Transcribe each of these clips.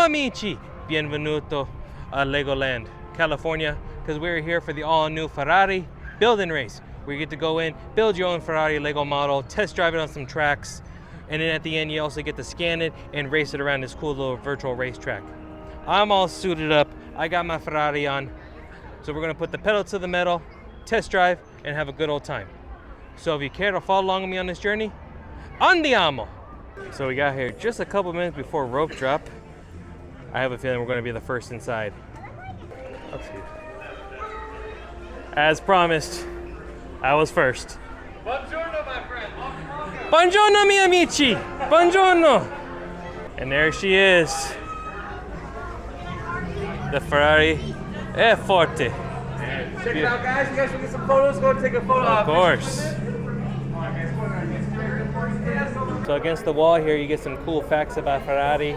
amici, bienvenuto a Legoland California, because we're here for the all-new Ferrari building race, where you get to go in, build your own Ferrari Lego model, test drive it on some tracks, and then at the end you also get to scan it and race it around this cool little virtual racetrack. I'm all suited up, I got my Ferrari on, so we're gonna put the pedal to the metal, test drive, and have a good old time. So if you care to follow along with me on this journey, andiamo! So we got here just a couple minutes before rope drop. I have a feeling we're gonna be the first inside. As promised, I was first. Buongiorno, my friend. Buongiorno, mi amici. Buongiorno. And there she is. The Ferrari F40. Check it out, guys. You guys want to get some photos? Go and take a photo. Of course. So against the wall here, you get some cool facts about Ferrari.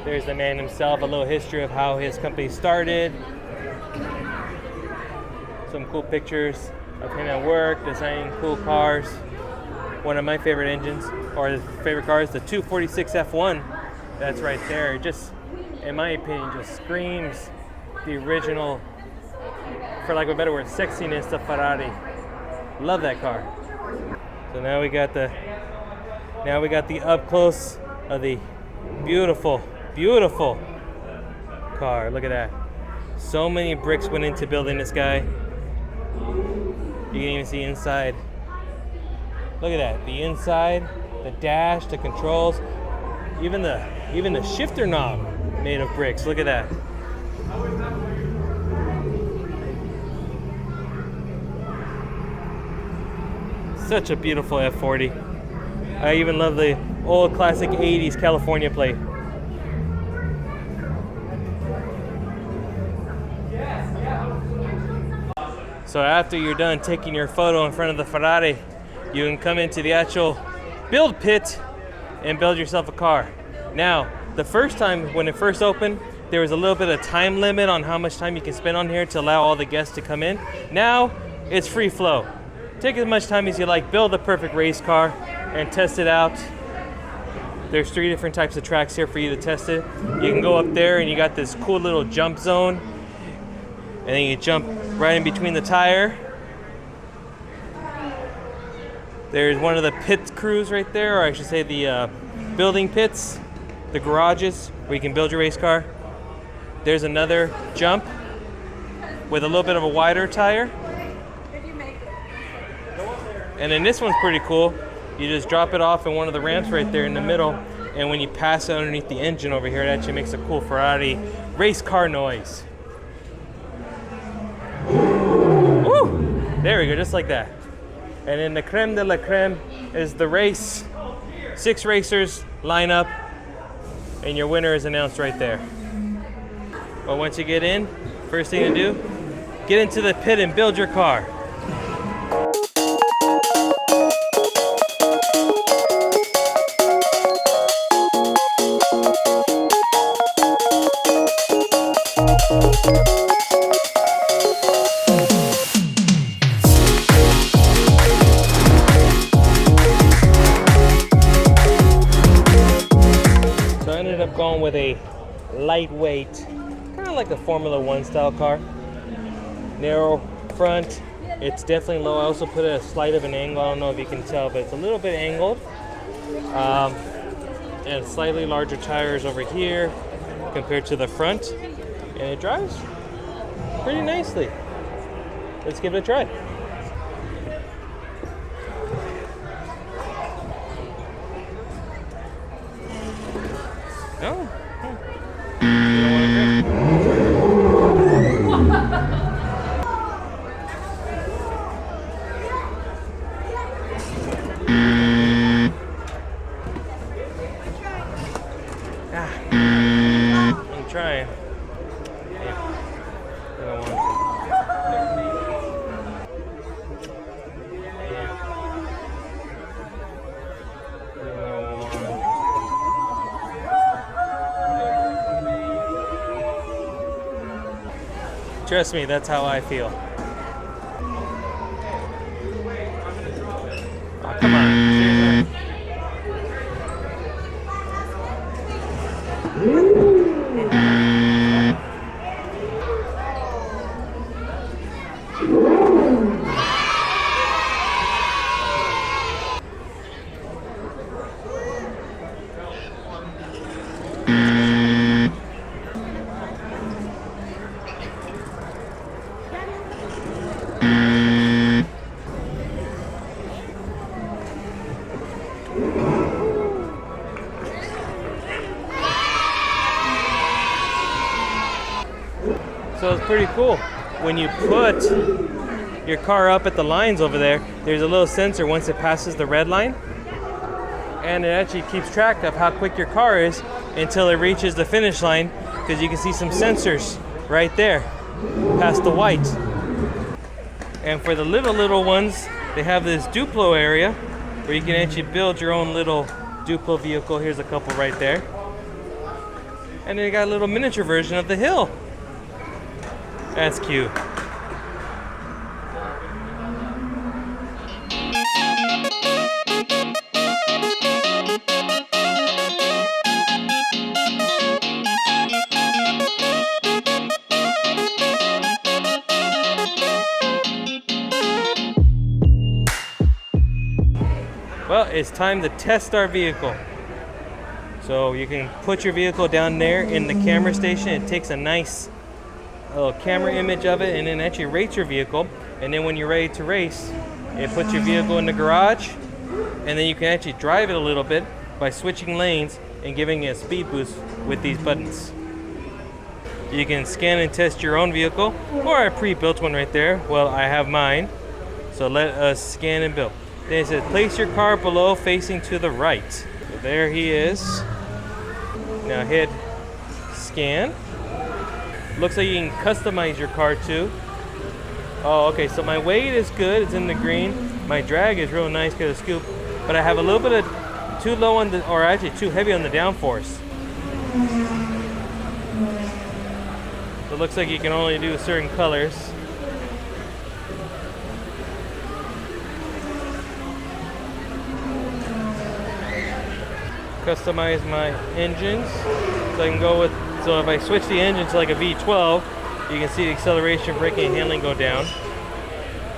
There's the man himself, a little history of how his company started. Some cool pictures of him at work, designing cool cars. One of my favorite engines, or favorite cars, the 246 F1. That's right there. Just, in my opinion, just screams the original, for lack of a better word, sexiness of Ferrari. Love that car. So now we got the up close of the beautiful, beautiful car. Look at that. So many bricks went into building this guy. You can even see inside. Look at that. The inside, the dash, the controls, even the shifter knob made of bricks. Look at that. Such a beautiful F40. I even love the old classic 80s California plate. So after you're done taking your photo in front of the Ferrari, you can come into the actual build pit and build yourself a car. Now, the first time when it first opened, there was a little bit of time limit on how much time you can spend on here to allow all the guests to come in. Now, it's free flow. Take as much time as you like, build the perfect race car and test it out. There's 3 different types of tracks here for you to test it. You can go up there and you got this cool little jump zone, and then you jump right in between the tire. There's one of the pit crews right there, or I should say the building pits, the garages where you can build your race car. There's another jump with a little bit of a wider tire. And then this one's pretty cool. You just drop it off in one of the ramps right there in the middle, and when you pass it underneath the engine over here, it actually makes a cool Ferrari race car noise. Woo! There we go, just like that. And then the creme de la creme is the race. 6 racers line up, and your winner is announced right there. But once you get in, first thing to do, get into the pit and build your car. Going with a lightweight, kind of like a Formula 1 style car. Narrow front, it's definitely low. I also put a slight of an angle, I don't know if you can tell, but it's a little bit angled. And slightly larger tires over here compared to the front, and it drives pretty nicely. Let's give it a try. No? I'm trying. Trust me, that's how I feel. Oh, come on. pretty cool. When you put your car up at the lines over there, there's a little sensor once it passes the red line, and it actually keeps track of how quick your car is until it reaches the finish line, because you can see some sensors right there past the white. And for the little ones, they have this Duplo area where you can actually build your own little Duplo vehicle. Here's a couple right there. And then you got a little miniature version of the hill. That's cute. Well, it's time to test our vehicle. So you can put your vehicle down there in the camera station. It takes a nice little camera image of it and then actually rates your vehicle. And then when you're ready to race, it puts your vehicle in the garage, and then you can actually drive it a little bit by switching lanes and giving it a speed boost with these buttons. You can scan and test your own vehicle, or a pre-built one right there. Well, I have mine. So let us scan and build. Then it says, place your car below facing to the right. So there he is. Now hit scan. Looks like you can customize your car too. Oh, okay, so my weight is good, it's in the green. My drag is real nice because of the scoop, but I have a little bit of too low on the, or actually too heavy on the downforce. So it looks like you can only do certain colors. Customize my engines, so I can go with, so if I switch the engine to like a V12, you can see the acceleration, braking, and handling go down.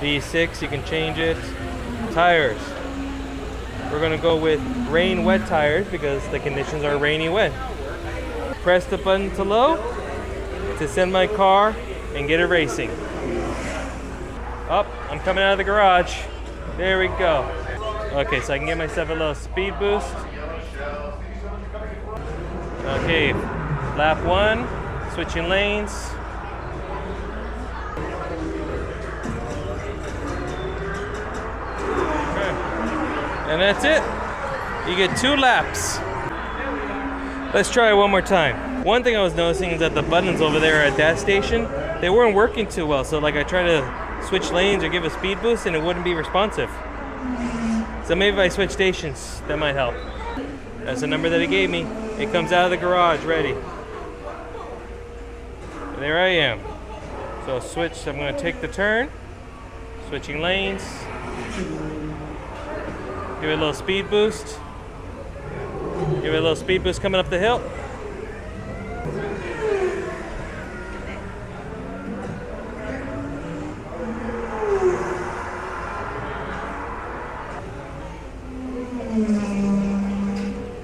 V6, you can change it. Tires, we're gonna go with rain wet tires because the conditions are rainy wet. Press the button to low to send my car and get it racing. Up, I'm coming out of the garage. There we go. Okay, so I can get myself a little speed boost. Okay, lap 1, switching lanes. Okay. And that's it. You get 2 laps. Let's try it one more time. One thing I was noticing is that the buttons over there at that station, they weren't working too well. So like I try to switch lanes or give a speed boost and it wouldn't be responsive. So maybe if I switch stations, that might help. That's the number that it gave me. It comes out of the garage ready. There I am. So switch, I'm going to take the turn. Switching lanes. Give it a little speed boost. Give it a little speed boost coming up the hill.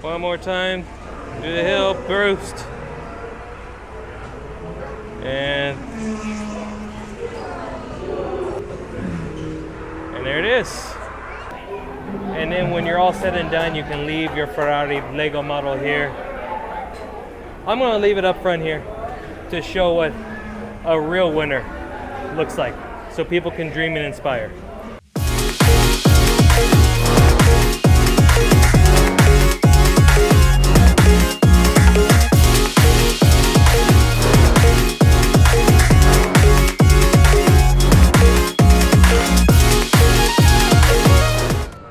One more time, do the hill, boost. And there it is. And then when you're all said and done, you can leave your Ferrari Lego model here. I'm gonna leave it up front here to show what a real winner looks like, so people can dream and inspire.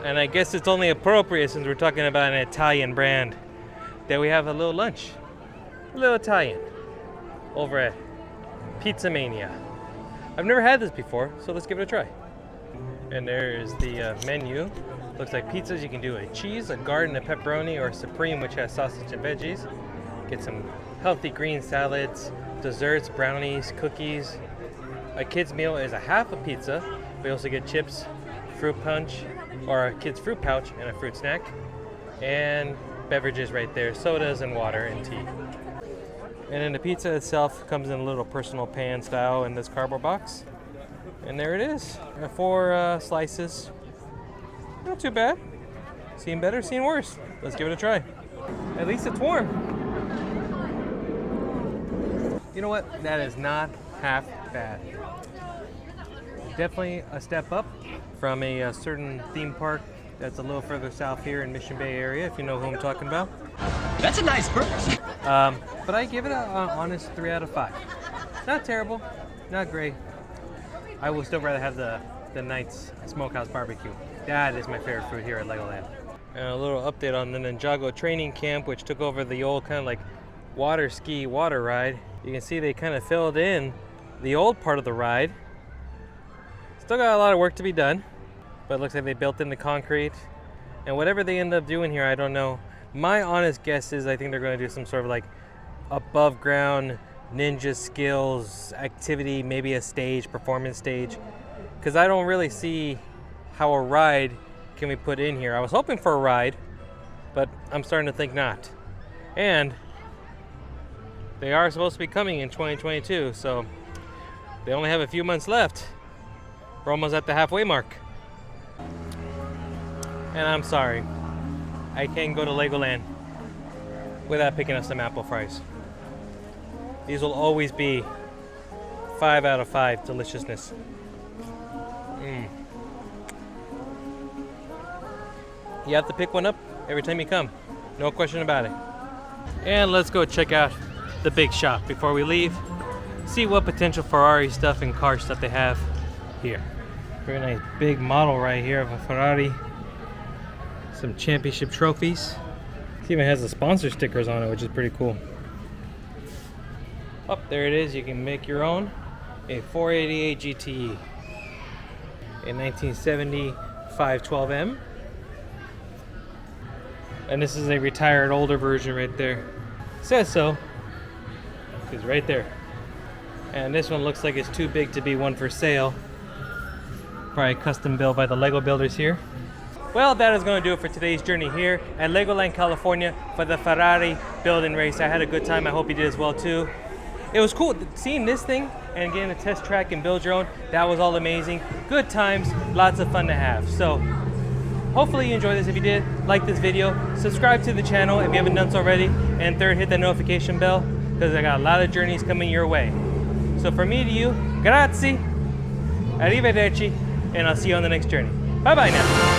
And I guess it's only appropriate, since we're talking about an Italian brand, that we have a little lunch, a little Italian, over at Pizza Mania. I've never had this before, so let's give it a try. And there is the menu. Looks like pizzas. You can do a cheese, a garden, a pepperoni, or a supreme, which has sausage and veggies. Get some healthy green salads, desserts, brownies, cookies. A kid's meal is a half a pizza. We also get chips, fruit punch, or a kid's fruit pouch, and a fruit snack. And beverages right there, sodas and water and tea. And then the pizza itself comes in a little personal pan style in this cardboard box. And there it is. 4 slices. Not too bad. Seen better, seen worse. Let's give it a try. At least it's warm. You know what? That is not half bad. Definitely a step up from a certain theme park that's a little further south here in Mission Bay area, if you know who I'm talking about. That's a nice purse. But I give it an honest 3 out of 5. Not terrible, not great. I would still rather have the Knight's Smokehouse Barbecue. That is my favorite food here at Legoland. And a little update on the Ninjago training camp, which took over the old kind of like water ski water ride. You can see they kind of filled in the old part of the ride. Still got a lot of work to be done, but it looks like they built in the concrete. And whatever they end up doing here, I don't know. My honest guess is I think they're going to do some sort of like above ground ninja skills activity, maybe a stage, performance stage. Because I don't really see how a ride can be put in here. I was hoping for a ride, but I'm starting to think not. And they are supposed to be coming in 2022, so they only have a few months left. We're almost at the halfway mark. And I'm sorry, I can't go to Legoland without picking up some apple fries. These will always be 5 out of 5 deliciousness. You have to pick one up every time you come. No question about it. And let's go check out the big shop before we leave. See what potential Ferrari stuff and car stuff they have here. Very nice big model right here of a Ferrari. Some championship trophies. It even has the sponsor stickers on it, which is pretty cool. Oh, there it is. You can make your own. A 488 GTE. A 1970 512M. And this is a retired older version right there. Says so. It's right there. And this one looks like it's too big to be one for sale. Probably custom built by the Lego builders here. Well, that is going to do it for today's journey here at Legoland California for the Ferrari building race. I had a good time. I hope you did as well too. It was cool seeing this thing and getting a test track and build your own. That was all amazing. Good times, lots of fun to have. So hopefully you enjoyed this. If you did, like this video, subscribe to the channel if you haven't done so already, and third, hit that notification bell because I got a lot of journeys coming your way. So from me to you, grazie, arrivederci, and I'll see you on the next journey. Bye-bye now.